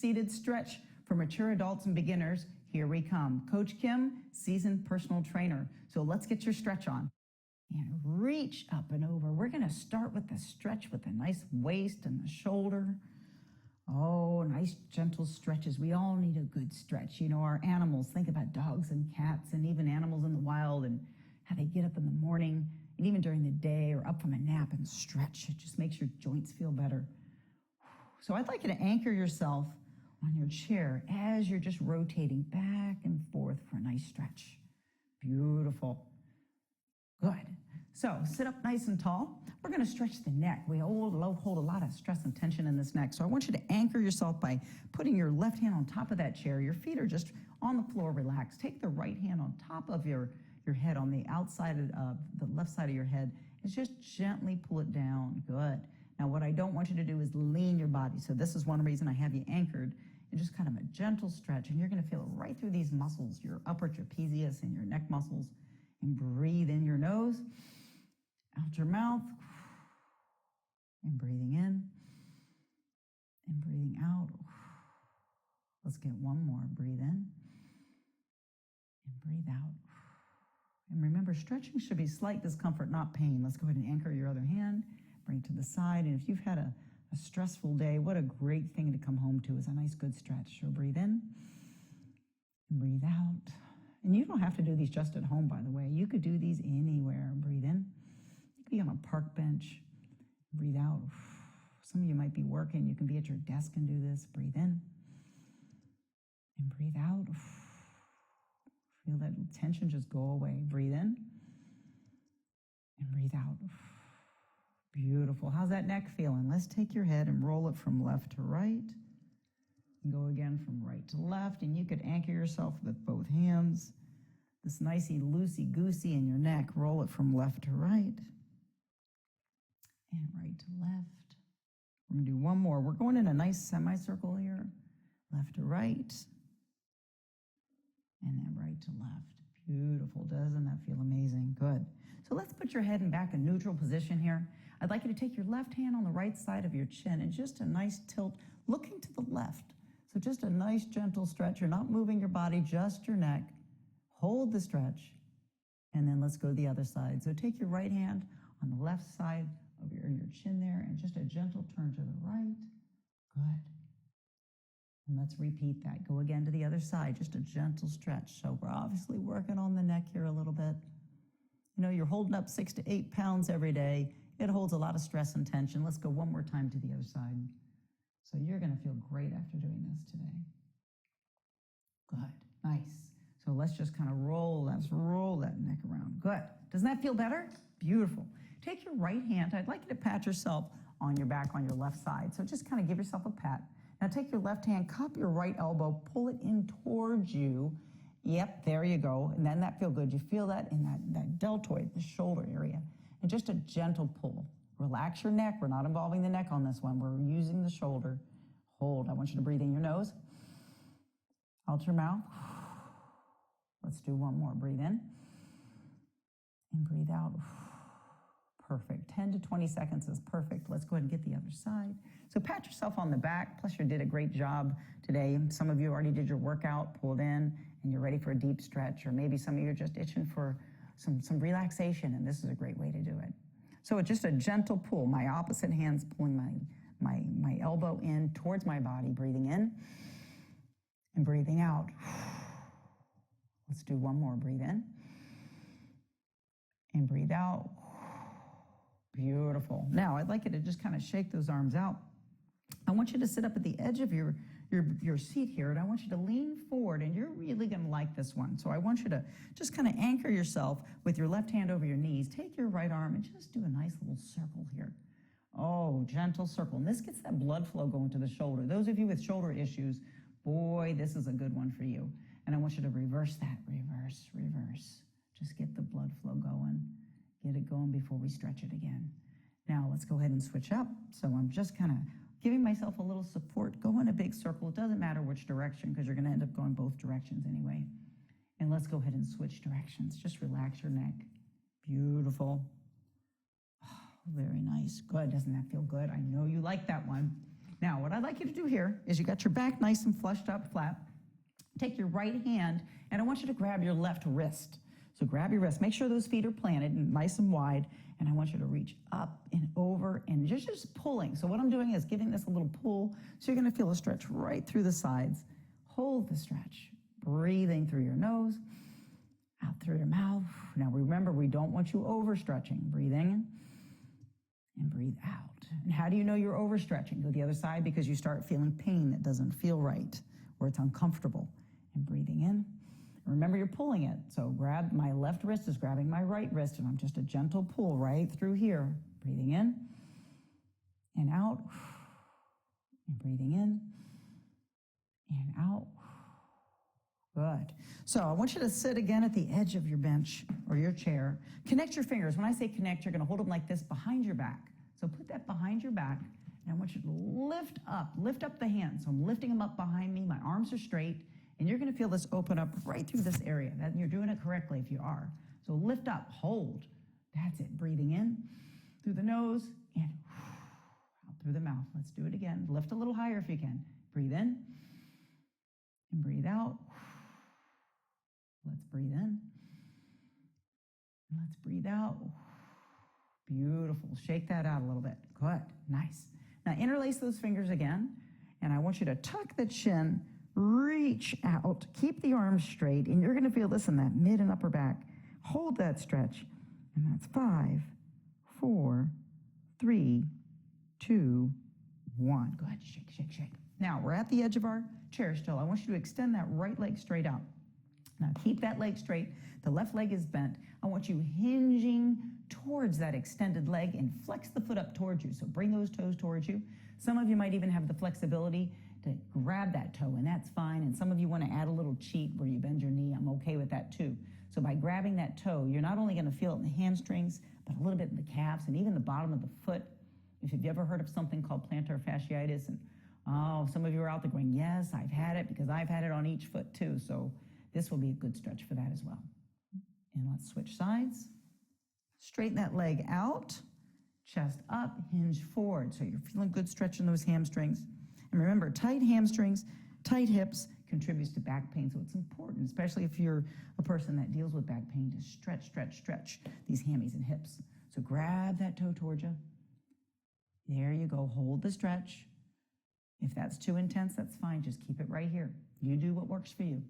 seated stretch for mature adults and beginners. Here we come. Coach Kim, seasoned personal trainer. So let's get your stretch on. And reach up and over. We're going to start with the stretch with a nice waist and the shoulder. Oh, nice gentle stretches. We all need a good stretch. You know, our animals, think about dogs and cats and even animals in the wild and how they get up in the morning and even during the day or up from a nap and stretch. It just makes your joints feel better. So I'd like you to anchor yourself on your chair as you're just rotating back and forth for a nice stretch. Beautiful. Good. So sit up nice and tall. We're going to stretch the neck. We hold a lot of stress and tension in this neck. So I want you to anchor yourself by putting your left hand on top of that chair. Your feet are just on the floor, relaxed. Take the right hand on top of your head, on the outside of the left side of your head, and just gently pull it down. Good. Now what I don't want you to do is lean your body. So this is one reason I have you anchored, and just kind of a gentle stretch. And you're going to feel it right through these muscles, your upper trapezius and your neck muscles. And breathe in your nose, out your mouth, and breathing in, and breathing out. Let's get one more. Breathe in, and breathe out. And remember, stretching should be slight discomfort, not pain. Let's go ahead and anchor your other hand, bring it to the side. And if you've had a stressful day, what a great thing to come home to is a nice good stretch. So breathe in, and breathe out. And you don't have to do these just at home, by the way. You could do these anywhere. Breathe in. You could be on a park bench. Breathe out. Some of you might be working. You can be at your desk and do this. Breathe in. And breathe out. Feel that tension just go away. Breathe in. And breathe out. Beautiful. How's that neck feeling? Let's take your head and roll it from left to right. Go again from right to left, and you could anchor yourself with both hands. This nicey, loosey-goosey in your neck. Roll it from left to right and right to left. We're going to do one more. We're going in a nice semicircle here. Left to right and then right to left. Beautiful. Doesn't that feel amazing? Good. So let's put your head back in neutral position here. I'd like you to take your left hand on the right side of your chin and just a nice tilt looking to the left. So just a nice gentle stretch. You're not moving your body, just your neck. Hold the stretch, and then let's go to the other side. So take your right hand on the left side of your chin there, and just a gentle turn to the right. Good. And let's repeat that. Go again to the other side, just a gentle stretch. So we're obviously working on the neck here a little bit. You know, you're holding up 6 to 8 pounds every day. It holds a lot of stress and tension. Let's go one more time to the other side. So you're going to feel great after doing this today. Good. Nice. So let's just kind of roll that neck around. Good. Doesn't that feel better? Beautiful. Take your right hand. I'd like you to pat yourself on your back on your left side. So just kind of give yourself a pat. Now take your left hand, cup your right elbow, pull it in towards you. Yep, there you go. And then that feel good. You feel that in that deltoid, the shoulder area. And just a gentle pull. Relax your neck. We're not involving the neck on this one. We're using the shoulder. Hold. I want you to breathe in your nose. Out your mouth. Let's do one more. Breathe in. And breathe out. Perfect. 10 to 20 seconds is perfect. Let's go ahead and get the other side. So pat yourself on the back. Plus you did a great job today. Some of you already did your workout, pulled in, and you're ready for a deep stretch. Or maybe some of you are just itching for some relaxation, and this is a great way to do it. So it's just a gentle pull. My opposite hand's pulling my elbow in towards my body, breathing in and breathing out. Let's do one more. Breathe in and breathe out. Beautiful. Now, I'd like you to just kind of shake those arms out. I want you to sit up at the edge of your seat here, and I want you to lean forward, and you're really going to like this one. So I want you to just kind of anchor yourself with your left hand over your knees. Take your right arm and just do a nice little circle here. Oh, gentle circle. And this gets that blood flow going to the shoulder. Those of you with shoulder issues, boy, this is a good one for you. And I want you to reverse that. Reverse, reverse. Just get the blood flow going. Get it going before we stretch it again. Now let's go ahead and switch up. So I'm just kind of giving myself a little support. Go in a big circle. It doesn't matter which direction because you're going to end up going both directions anyway. And let's go ahead and switch directions. Just relax your neck. Beautiful. Oh, very nice. Good. Doesn't that feel good? I know you like that one. Now, what I'd like you to do here is you got your back nice and flushed up flat. Take your right hand, and I want you to grab your left wrist. So grab your wrist. Make sure those feet are planted and nice and wide, and I want you to reach up and over and just pulling. So what I'm doing is giving this a little pull, so you're going to feel a stretch right through the sides. Hold the stretch. Breathing through your nose, out through your mouth. Now remember, we don't want you overstretching. Breathe in and breathe out. And how do you know you're overstretching? Go to the other side because you start feeling pain that doesn't feel right or it's uncomfortable. And breathing in. Remember, you're pulling it. So grab, my left wrist is grabbing my right wrist, and I'm just a gentle pull right through here. Breathing in and out. And breathing in and out. Good. So I want you to sit again at the edge of your bench or your chair. Connect your fingers. When I say connect, you're going to hold them like this behind your back. So put that behind your back, and I want you to lift up the hands. So I'm lifting them up behind me. My arms are straight, and you're going to feel this open up right through this area. That you're doing it correctly if you are. So lift up, hold. That's it. Breathing in through the nose and out through the mouth. Let's do it again. Lift a little higher if you can. Breathe in and breathe out. Let's breathe in. Let's breathe out. Beautiful. Shake that out a little bit. Good. Nice. Now interlace those fingers again, and I want you to tuck the chin, reach out, keep the arms straight, and you're going to feel this in that mid and upper back. Hold that stretch, and that's 5, 4, 3, 2, 1. Go ahead. Shake, shake, shake. Now we're at the edge of our chair still. I want you to extend that right leg straight out. Now keep that leg straight. The left leg is bent. I want you hinging towards that extended leg and flex the foot up towards you. So bring those toes towards you. Some of you might even have the flexibility to grab that toe, and that's fine. And some of you want to add a little cheat where you bend your knee. I'm okay with that too. So by grabbing that toe, you're not only going to feel it in the hamstrings, but a little bit in the calves and even the bottom of the foot. If you've ever heard of something called plantar fasciitis, and some of you are out there going, yes, I've had it because I've had it on each foot too. So this will be a good stretch for that as well. And let's switch sides. Straighten that leg out, chest up, hinge forward. So you're feeling good stretch in those hamstrings. And remember, tight hamstrings, tight hips contributes to back pain. So it's important, especially if you're a person that deals with back pain, to stretch, stretch, stretch these hammies and hips. So grab that toe towards you. There you go. Hold the stretch. If that's too intense, that's fine. Just keep it right here. You do what works for you.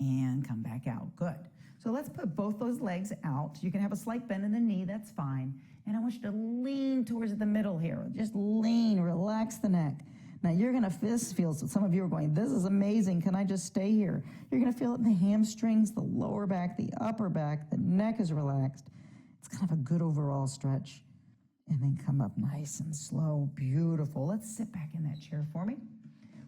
And come back out. Good. So let's put both those legs out. You can have a slight bend in the knee. That's fine. And I want you to lean towards the middle here. Just lean. Relax the neck. Now you're going to feel, so some of you are going, this is amazing. Can I just stay here? You're going to feel it in the hamstrings, the lower back, the upper back. The neck is relaxed. It's kind of a good overall stretch. And then come up nice and slow. Beautiful. Let's sit back in that chair for me.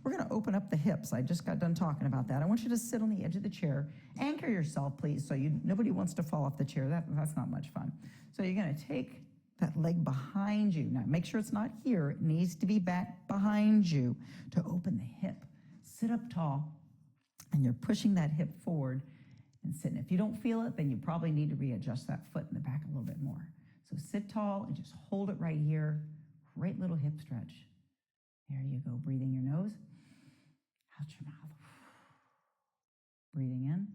We're going to open up the hips. I just got done talking about that. I want you to sit on the edge of the chair. Anchor yourself, please, so nobody wants to fall off the chair. That's not much fun. So you're going to take that leg behind you. Now, make sure it's not here. It needs to be back behind you to open the hip. Sit up tall, and you're pushing that hip forward and sitting. If you don't feel it, then you probably need to readjust that foot in the back a little bit more. So sit tall and just hold it right here. Great little hip stretch. There you go. Breathe in your nose. Out your mouth. Breathing in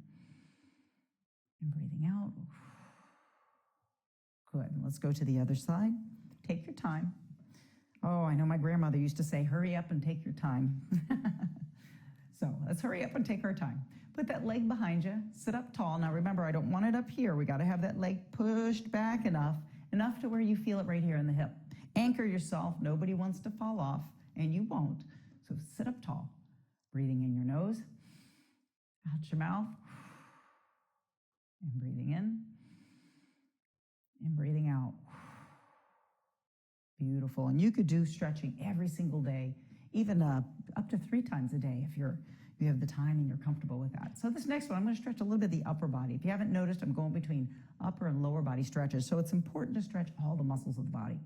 and breathing out. Good. And let's go to the other side. Take your time. Oh, I know my grandmother used to say, hurry up and take your time. So let's hurry up and take our time. Put that leg behind you. Sit up tall. Now remember, I don't want it up here. We got to have that leg pushed back enough to where you feel it right here in the hip. Anchor yourself. Nobody wants to fall off, and you won't. So sit up tall. Breathing in your nose, out your mouth, and breathing in, and breathing out. Beautiful. And you could do stretching every single day, even up to 3 times a day if you have the time and you're comfortable with that. So this next one, I'm going to stretch a little bit of the upper body. If you haven't noticed, I'm going between upper and lower body stretches. So it's important to stretch all the muscles of the body.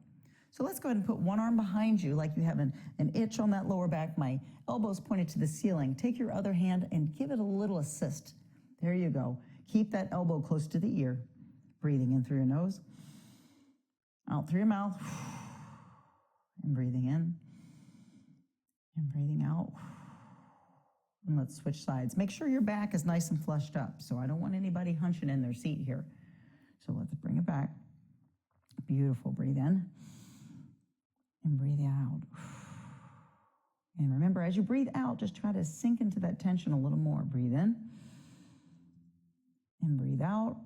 So let's go ahead and put one arm behind you like you have an itch on that lower back. My elbow's pointed to the ceiling. Take your other hand and give it a little assist. There you go. Keep that elbow close to the ear. Breathing in through your nose, out through your mouth, and breathing in And breathing out. And let's switch sides. Make sure your back is nice and flushed up. So I don't want anybody hunching in their seat here. So let's bring it back. Beautiful. Breathe in and breathe out. And remember, as you breathe out, just try to sink into that tension a little more. Breathe in and breathe out.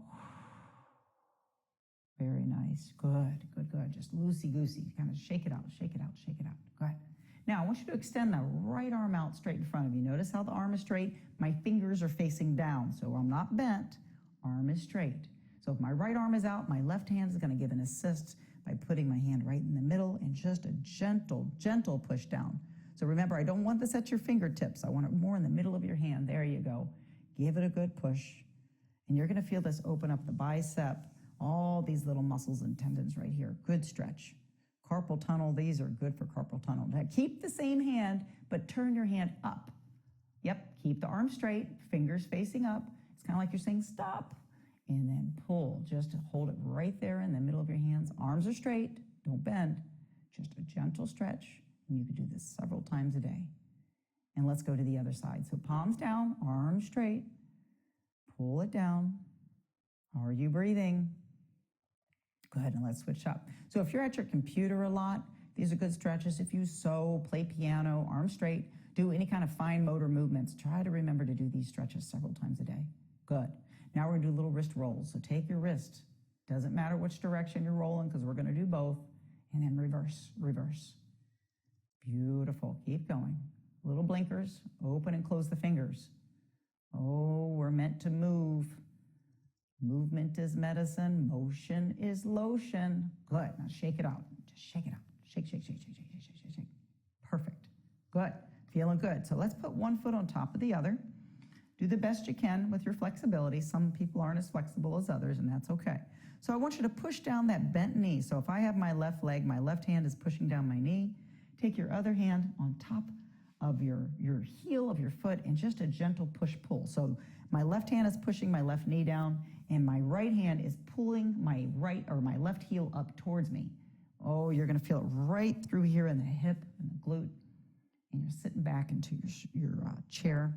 Very nice. Good, good, good. Just loosey-goosey. Kind of shake it out, shake it out, shake it out. Good. Now, I want you to extend the right arm out straight in front of you. Notice how the arm is straight. My fingers are facing down, so I'm not bent. Arm is straight. So if my right arm is out, my left hand is going to give an assist by putting my hand right in the middle and just a gentle, gentle push down. So remember, I don't want this at your fingertips. I want it more in the middle of your hand. There you go. Give it a good push. And you're going to feel this open up the bicep, all these little muscles and tendons right here. Good stretch. Carpal tunnel, these are good for carpal tunnel. Now, keep the same hand, but turn your hand up. Yep, keep the arm straight, fingers facing up. It's kind of like you're saying stop, and then pull. Just hold it right there in the middle of your hands. Arms are straight, don't bend. Just a gentle stretch, and you can do this several times a day. And let's go to the other side. So palms down, arms straight. Pull it down. Are you breathing? Good, and let's switch up. So if you're at your computer a lot, these are good stretches. If you sew, play piano, arms straight, do any kind of fine motor movements, try to remember to do these stretches several times a day. Good. Now we're gonna do little wrist rolls. So take your wrist. Doesn't matter which direction you're rolling because we're gonna do both. And then reverse, reverse. Beautiful, keep going. Little blinkers, open and close the fingers. Oh, we're meant to move. Movement is medicine, motion is lotion. Good, now shake it out. Just shake it out. Shake, shake, shake, shake, shake, shake, shake, shake, shake. Perfect, good, feeling good. So let's put one foot on top of the other. Do the best you can with your flexibility. Some people aren't as flexible as others, and that's okay. So I want you to push down that bent knee. So if I have my left leg, my left hand is pushing down my knee. Take your other hand on top of your heel of your foot and just a gentle push-pull. So my left hand is pushing my left knee down, and my right hand is pulling my right or my left heel up towards me. Oh, you're gonna feel it right through here in the hip and the glute. And you're sitting back into your chair.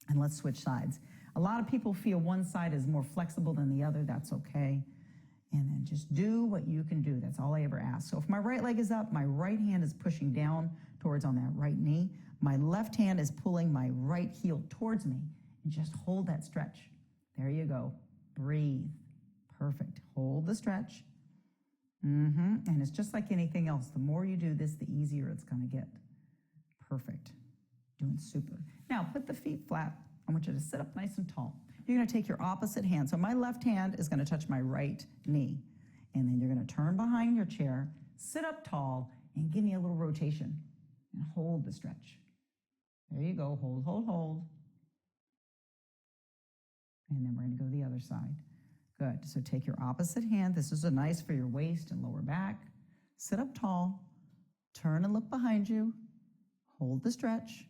And let's switch sides. A lot of people feel one side is more flexible than the other. That's okay. And then just do what you can do. That's all I ever ask. So if my right leg is up, my right hand is pushing down towards on that right knee. My left hand is pulling my right heel towards me. And just hold that stretch. There you go. Breathe. Perfect. Hold the stretch. And it's just like anything else. The more you do this, the easier it's going to get. Perfect. Doing super. Now put the feet flat. I want you to sit up nice and tall. You're going to take your opposite hand. So my left hand is going to touch my right knee. And then you're going to turn behind your chair, sit up tall, and give me a little rotation. And hold the stretch. There you go. Hold, hold, hold. And then we're going to go the other side. Good. So take your opposite hand. This is nice for your waist and lower back. Sit up tall. Turn and look behind you. Hold the stretch.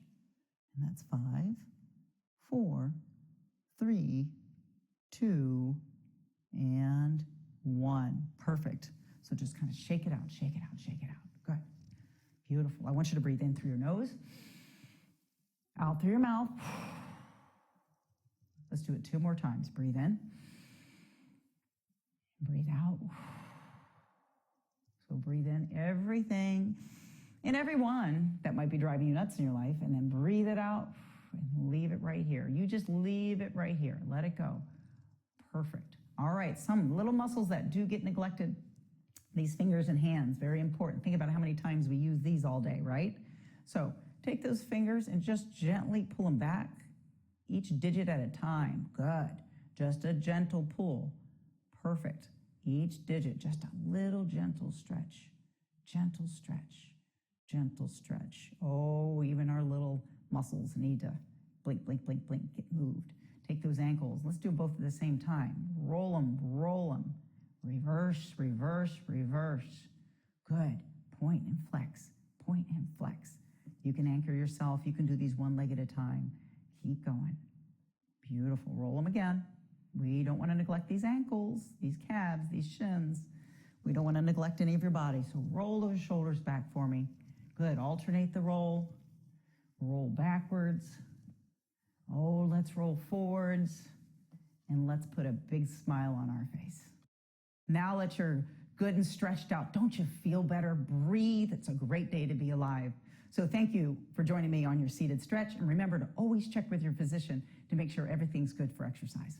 And that's 5, 4, 3, 2, and 1. Perfect. So just kind of shake it out, shake it out, shake it out. Good. Beautiful. I want you to breathe in through your nose, out through your mouth. Let's do it 2 more times. Breathe in. Breathe out. So breathe in everything and everyone that might be driving you nuts in your life, and then breathe it out and leave it right here. You just leave it right here. Let it go. Perfect. All right, some little muscles that do get neglected, these fingers and hands, very important. Think about how many times we use these all day, right? So take those fingers and just gently pull them back, each digit at a time. Good. Just a gentle pull. Perfect. Each digit, just a little gentle stretch. Gentle stretch. Gentle stretch. Oh, even our little muscles need to blink, blink, blink, blink, get moved. Take those ankles. Let's do both at the same time. Roll them, roll them. Reverse, reverse, reverse. Good. Point and flex. Point and flex. You can anchor yourself. You can do these one leg at a time. Keep going. Beautiful. Roll them again. We don't want to neglect these ankles, these calves, these shins. We don't want to neglect any of your body. So roll those shoulders back for me. Good. Alternate the roll. Roll backwards. Oh, let's roll forwards. And let's put a big smile on our face. Now that you're good and stretched out, don't you feel better? Breathe. It's a great day to be alive. So thank you for joining me on your seated stretch. And remember to always check with your physician to make sure everything's good for exercise.